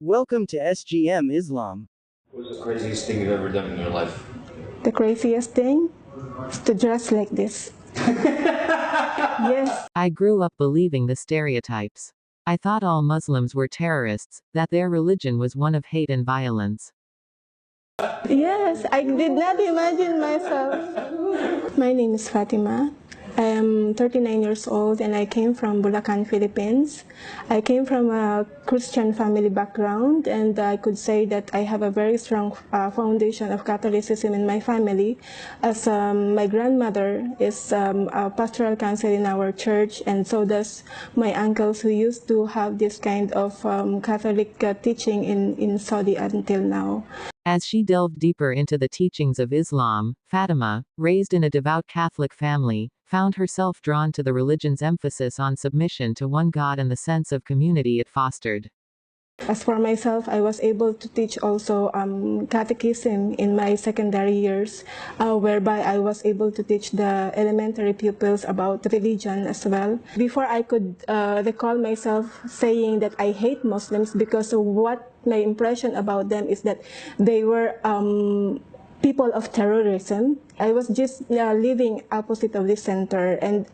Welcome to SGM Islam. What was the craziest thing you've ever done in your life? The craziest thing is to dress like this. Yes. I grew up believing the stereotypes. I thought all Muslims were terrorists, that their religion was one of hate and violence. Yes, I did not imagine myself. My name is Fatima. I am 39 years old and I came from Bulacan, Philippines. I came from a Christian family background, and I could say that I have a very strong foundation of Catholicism in my family, as my grandmother is a pastoral counsel in our church, and so does my uncles, who used to have this kind of Catholic teaching in Saudi until now. As she delved deeper into the teachings of Islam, Fatima, raised in a devout Catholic family, found herself drawn to the religion's emphasis on submission to one God and the sense of community it fostered. As for myself, I was able to teach also catechism in my secondary years, whereby I was able to teach the elementary pupils about religion as well. Before, I could recall myself saying that I hate Muslims because of what my impression about them is that they were people of terrorism. I was just living opposite of this center, and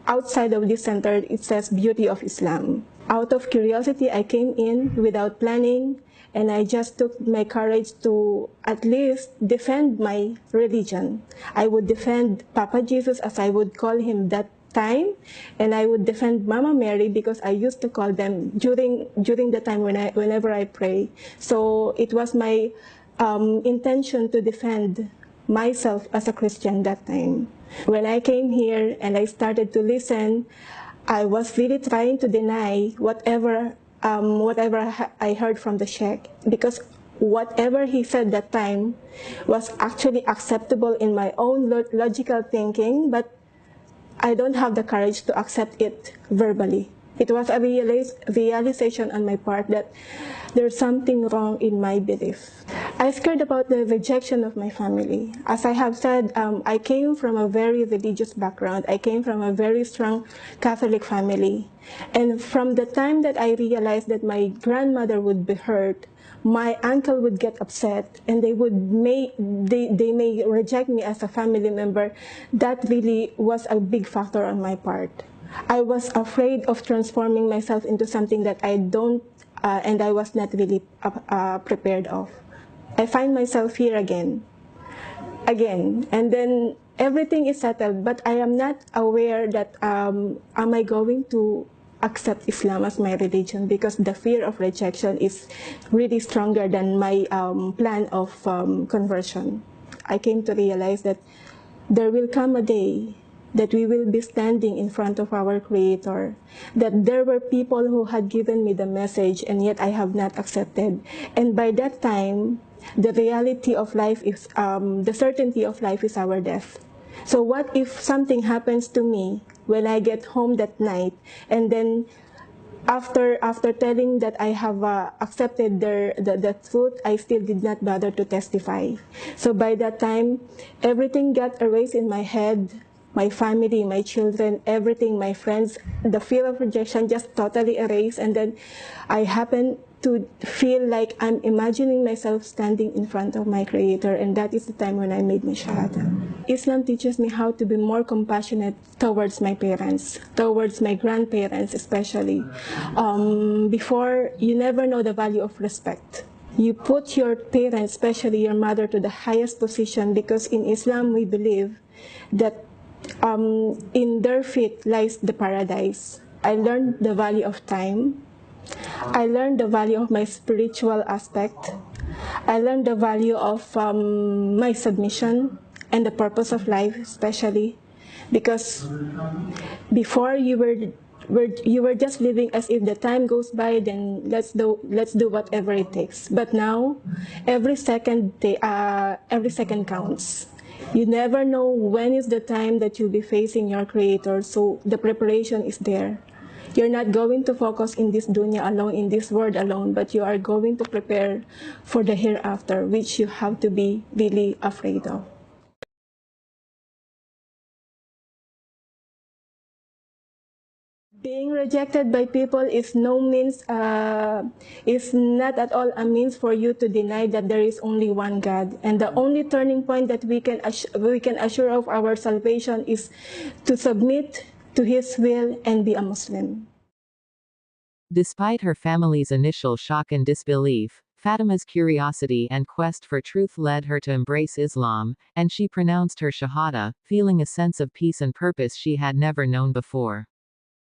outside of this center it says Beauty of Islam. Out of curiosity, I came in without planning, and I just took my courage to at least defend my religion. I would defend Papa Jesus, as I would call him that time, and I would defend Mama Mary, because I used to call them during the time whenever I pray. So it was my intention to defend myself as a Christian that time. When I came here and I started to listen, I was really trying to deny whatever I heard from the sheikh, because whatever he said that time was actually acceptable in my own logical thinking, but I don't have the courage to accept it verbally. It was a realization on my part that there's something wrong in my belief. I scared about the rejection of my family. As I have said, I came from a very religious background. I came from a very strong Catholic family. And from the time that I realized that my grandmother would be hurt, my uncle would get upset, and they may reject me as a family member, that really was a big factor on my part. I was afraid of transforming myself into something that I don't, and I was not really prepared of. I find myself here again, and then everything is settled, but I am not aware that am I going to accept Islam as my religion, because the fear of rejection is really stronger than my plan of conversion. I came to realize that there will come a day that we will be standing in front of our Creator, that there were people who had given me the message and yet I have not accepted. And by that time, the reality of life is, the certainty of life is our death. So what if something happens to me when I get home that night, and then after telling that I have accepted the truth, I still did not bother to testify. So by that time, everything got erased in my head. My family, my children, everything, my friends, the fear of rejection just totally erased. And then I happened to feel like I'm imagining myself standing in front of my Creator, and that is the time when I made my Shahada. Islam teaches me how to be more compassionate towards my parents, towards my grandparents especially. Before, you never know the value of respect. You put your parents, especially your mother, to the highest position, because in Islam we believe that in their feet lies the paradise. I learned the value of time. I learned the value of my spiritual aspect. I learned the value of my submission and the purpose of life, especially because before you were just living as if the time goes by, then let's do whatever it takes. But now, every second counts. You never know when is the time that you'll be facing your Creator, so the preparation is there. You're not going to focus in this dunya alone, in this world alone, but you are going to prepare for the hereafter, which you have to be really afraid of. Being rejected by people is is not at all a means for you to deny that there is only one God. And the only turning point that we can assure of our salvation is to submit to His will and be a Muslim. Despite her family's initial shock and disbelief, Fatima's curiosity and quest for truth led her to embrace Islam, and she pronounced her Shahada, feeling a sense of peace and purpose she had never known before.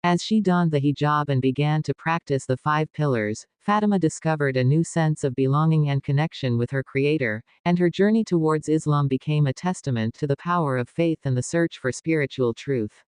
As she donned the hijab and began to practice the 5 pillars, Fatima discovered a new sense of belonging and connection with her Creator, and her journey towards Islam became a testament to the power of faith and the search for spiritual truth.